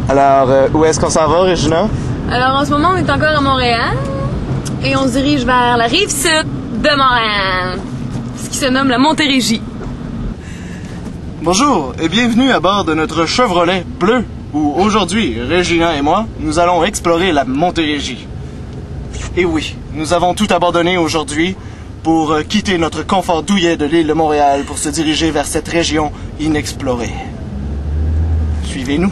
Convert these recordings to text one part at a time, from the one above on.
Alors, où est-ce qu'on s'en va, Regina? Alors, en ce moment, on est encore à Montréal et on se dirige vers la rive sud de Montréal, ce qui se nomme la Montérégie. Bonjour et bienvenue à bord de notre Chevrolet bleu, où aujourd'hui, Regina et moi, nous allons explorer la Montérégie. Et oui, nous avons tout abandonné aujourd'hui pour quitter notre confort douillet de l'île de Montréal pour se diriger vers cette région inexplorée. Suivez-nous.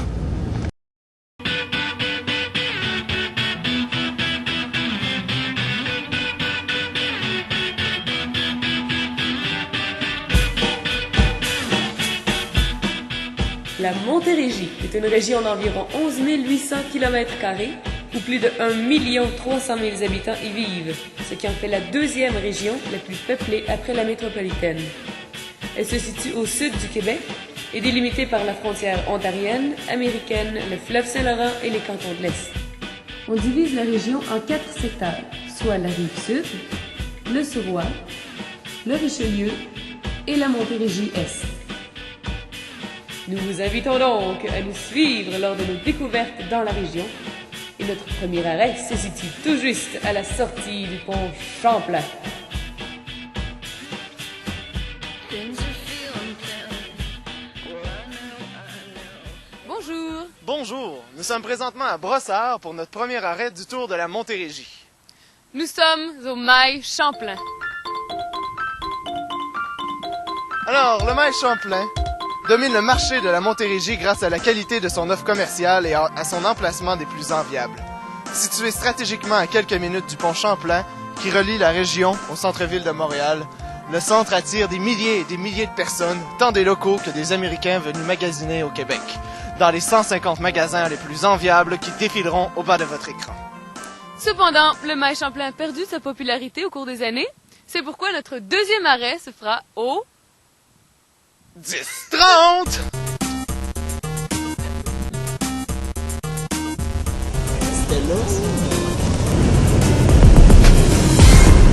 La Montérégie est une région d'environ 11 800 km² où plus de 1 300 000 habitants y vivent, ce qui en fait la deuxième région la plus peuplée après la métropolitaine. Elle se situe au sud du Québec et délimitée par la frontière ontarienne, américaine, le fleuve Saint-Laurent et les cantons de l'Est. On divise la région en 4 secteurs, soit la rive sud, le Suroît, le Richelieu et la Montérégie-Est. Nous vous invitons donc à nous suivre lors de nos découvertes dans la région. Et notre premier arrêt se situe tout juste à la sortie du pont Champlain. Bonjour! Bonjour, nous sommes présentement à Brossard pour notre premier arrêt du tour de la Montérégie. Nous sommes au Mail Champlain. Alors, le Mail Champlain domine le marché de la Montérégie grâce à la qualité de son offre commerciale et à son emplacement des plus enviables. Situé stratégiquement à quelques minutes du pont Champlain, qui relie la région au centre-ville de Montréal, le centre attire des milliers et des milliers de personnes, tant des locaux que des Américains venus magasiner au Québec, dans les 150 magasins les plus enviables qui défileront au bas de votre écran. Cependant, le Mail Champlain a perdu sa popularité au cours des années. C'est pourquoi notre deuxième arrêt se fera au 10-30!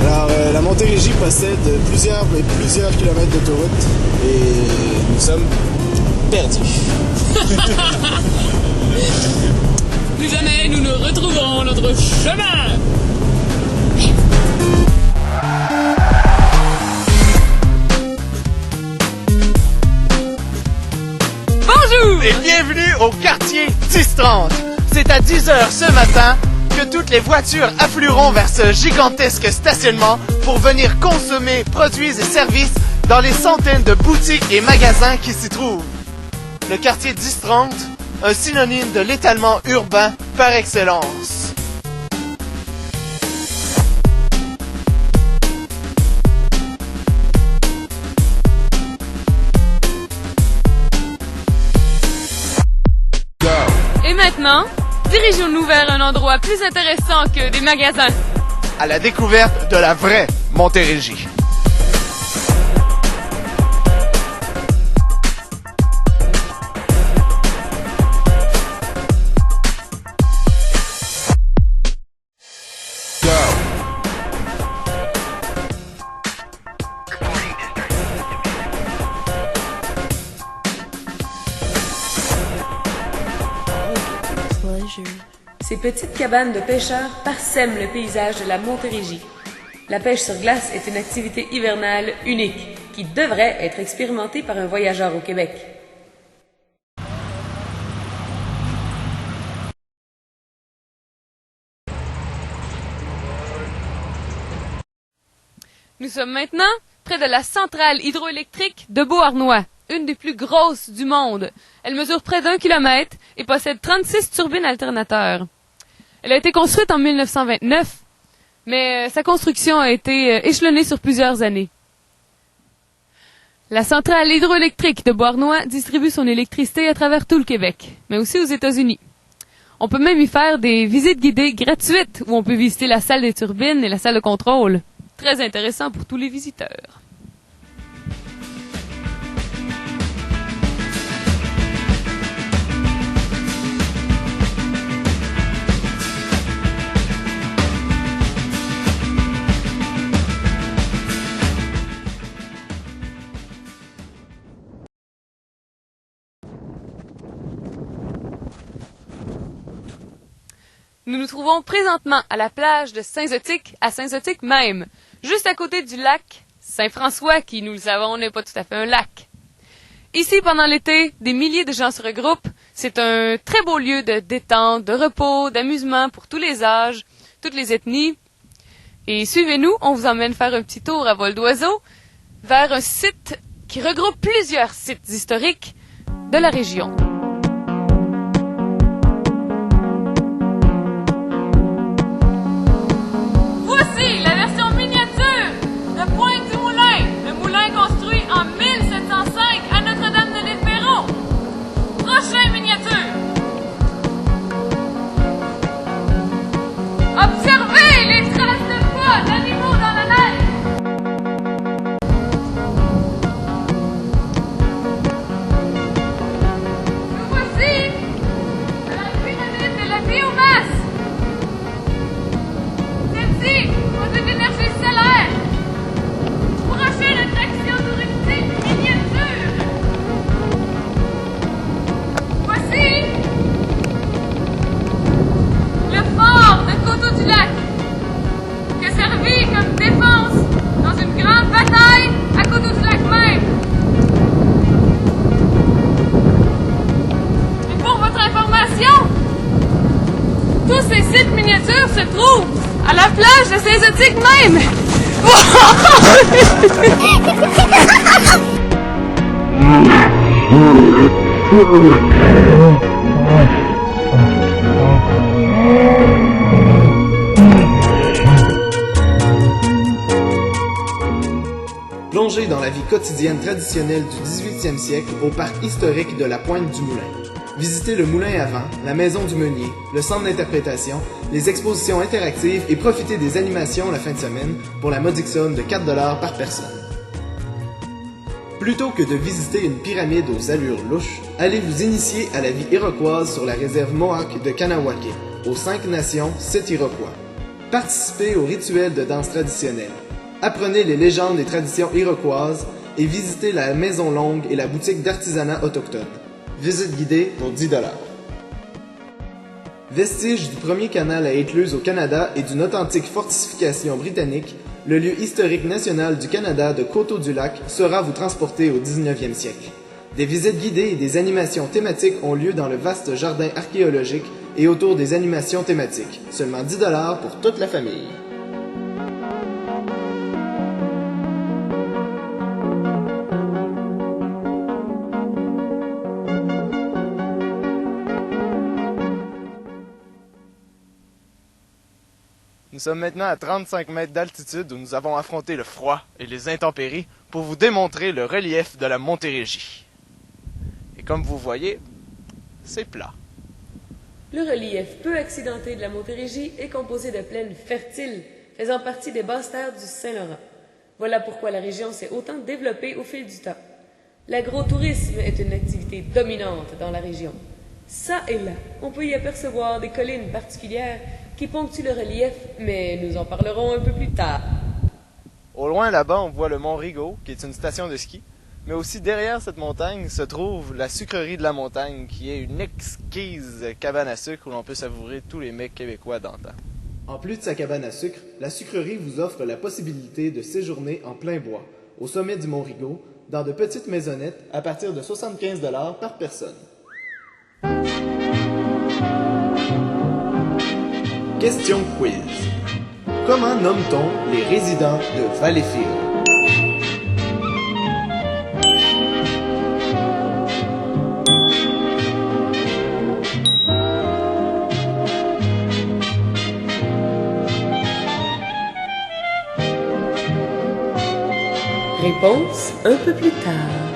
Alors, la Montérégie possède plusieurs kilomètres d'autoroute et nous sommes perdus. Plus jamais nous ne retrouverons notre chemin! Bonjour! Et bienvenue au quartier 10-30. C'est à 10h ce matin que toutes les voitures afflueront vers ce gigantesque stationnement pour venir consommer produits et services dans les centaines de boutiques et magasins qui s'y trouvent. Le quartier 10-30, un synonyme de l'étalement urbain par excellence. Et maintenant, dirigeons-nous vers un endroit plus intéressant que des magasins. À la découverte de la vraie Montérégie. Ces petites cabanes de pêcheurs parsèment le paysage de la Montérégie. La pêche sur glace est une activité hivernale unique qui devrait être expérimentée par un voyageur au Québec. Nous sommes maintenant près de la centrale hydroélectrique de Beauharnois, une des plus grosses du monde. Elle mesure près d'1 kilomètre et possède 36 turbines alternateurs. Elle a été construite en 1929, mais sa construction a été échelonnée sur plusieurs années. La centrale hydroélectrique de Beauharnois distribue son électricité à travers tout le Québec, mais aussi aux États-Unis. On peut même y faire des visites guidées gratuites où on peut visiter la salle des turbines et la salle de contrôle. Très intéressant pour tous les visiteurs. Nous nous trouvons présentement à la plage de Saint-Zotique, à Saint-Zotique même, juste à côté du lac Saint-François, qui, nous le savons, n'est pas tout à fait un lac. Ici, pendant l'été, des milliers de gens se regroupent. C'est un très beau lieu de détente, de repos, d'amusement pour tous les âges, toutes les ethnies. Et suivez-nous, on vous emmène faire un petit tour à vol d'oiseau vers un site qui regroupe plusieurs sites historiques de la région. Voici la version miniature de Pointe-du-Moulin, le moulin construit en 1705 à Notre-Dame de l'Île-Perrot. Prochain miniature. Observez les traces de pas d'animaux dans la neige. Nous voici à la pyramide de la biomasse. Celle-ci produit de l'énergie solaire. Prochaine attraction touristique miniature. Voici le fort de Coteau-du-Lac, qui a servi comme défense dans une grande bataille à Coteau-du-Lac même. Et pour votre information, tous ces sites miniatures se trouvent à la plage de Saint-Zotique même. Plongez dans la vie quotidienne traditionnelle du 18e siècle au parc historique de la Pointe-du-Moulin. Visitez le moulin à vent, la maison du meunier, le centre d'interprétation, les expositions interactives et profitez des animations la fin de semaine pour la modique somme de 4 $ par personne. Plutôt que de visiter une pyramide aux allures louches, allez vous initier à la vie iroquoise sur la réserve Mohawk de Kanawake, aux 5 nations, site iroquois. Participez aux rituels de danse traditionnelle. Apprenez les légendes et traditions iroquoises et visitez la Maison Longue et la boutique d'artisanat autochtone. Visite guidée pour 10 $. Vestige du premier canal à écluse au Canada et d'une authentique fortification britannique, le lieu historique national du Canada de Coteau-du-Lac sera vous transporter au 19e siècle. Des visites guidées et des animations thématiques ont lieu dans le vaste jardin archéologique et autour des animations thématiques. Seulement 10 $ pour toute la famille. Nous sommes maintenant à 35 mètres d'altitude où nous avons affronté le froid et les intempéries pour vous démontrer le relief de la Montérégie. Et comme vous voyez, c'est plat. Le relief peu accidenté de la Montérégie est composé de plaines fertiles, faisant partie des basses terres du Saint-Laurent. Voilà pourquoi la région s'est autant développée au fil du temps. L'agrotourisme est une activité dominante dans la région. Ça et là, on peut y apercevoir des collines particulières qui ponctuent le relief, mais nous en parlerons un peu plus tard. Au loin là-bas, on voit le mont Rigaud, qui est une station de ski, mais aussi derrière cette montagne se trouve la sucrerie de la montagne, qui est une exquise cabane à sucre où l'on peut savourer tous les mets québécois d'antan. En plus de sa cabane à sucre, la sucrerie vous offre la possibilité de séjourner en plein bois, au sommet du mont Rigaud, dans de petites maisonnettes à partir de 75 $ par personne. Question quiz. Comment nomme-t-on les résidents de Valleyfield? Réponse un peu plus tard.